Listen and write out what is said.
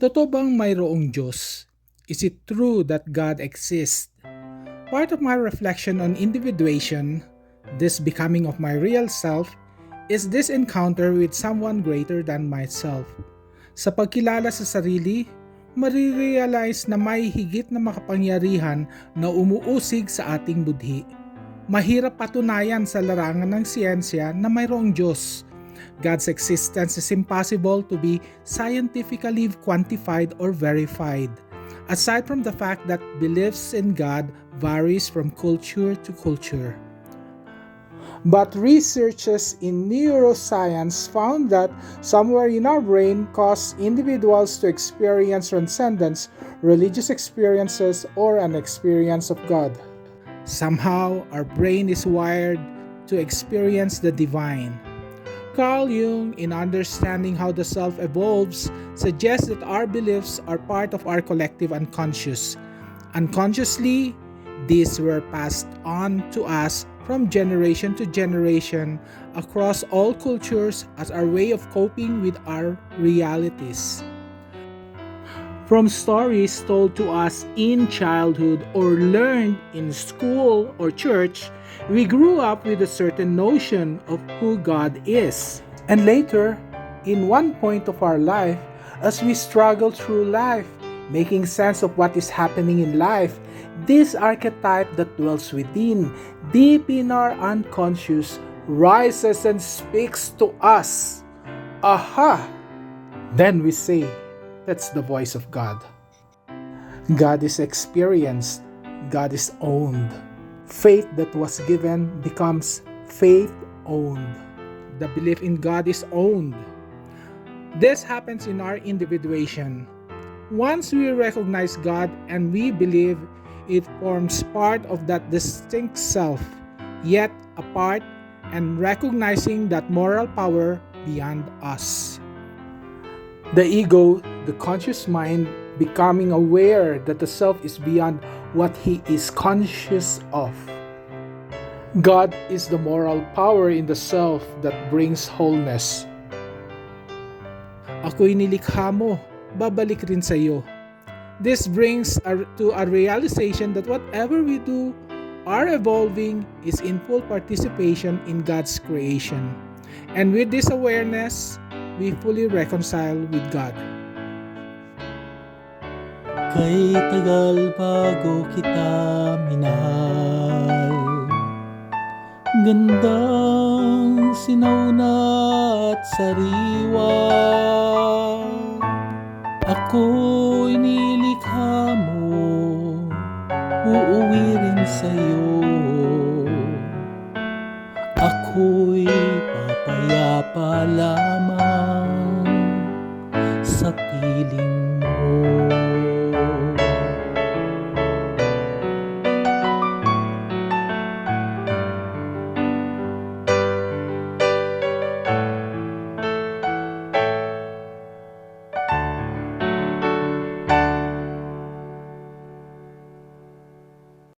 Totoo bang mayroong Diyos? Is it true that God exists? Part of my reflection on individuation, this becoming of my real self, is this encounter with someone greater than myself. Sa pagkilala sa sarili, marirealize na may higit na makapangyarihan na umuusig sa ating budhi. Mahirap patunayan sa larangan ng siyensya na mayroong Diyos. God's existence is impossible to be scientifically quantified or verified, aside from the fact that beliefs in God varies from culture to culture. But researchers in neuroscience found that somewhere in our brain cause individuals to experience transcendence, religious experiences, or an experience of God. Somehow, our brain is wired to experience the divine. Carl Jung, in understanding how the self evolves, suggests that our beliefs are part of our collective unconscious. Unconsciously, these were passed on to us from generation to generation across all cultures as our way of coping with our realities. From stories told to us in childhood or learned in school or church, we grew up with a certain notion of who God is. And later, in one point of our life, as we struggle through life, making sense of what is happening in life, this archetype that dwells within, deep in our unconscious, rises and speaks to us. Aha! Then we say, that's the voice of God. God is experienced. God is owned. Faith that was given becomes faith owned. The belief in God is owned. This happens in our individuation. Once we recognize God and we believe, it forms part of that distinct self, yet apart and recognizing that moral power beyond us. The ego, the conscious mind, becoming aware that the self is beyond what he is conscious of. God is the moral power in the self that brings wholeness. Ako'y nilikha mo, babalik rin sa iyo. This brings to a realization that whatever we do, our evolving is in full participation in God's creation. And with this awareness, we fully reconcile with God. Kay tagal bago kita minahal, gandang sinauna at sariwa. Ako'y nilikha mo, uuwi rin sa'yo. Ako'y papayapa lamang sa piling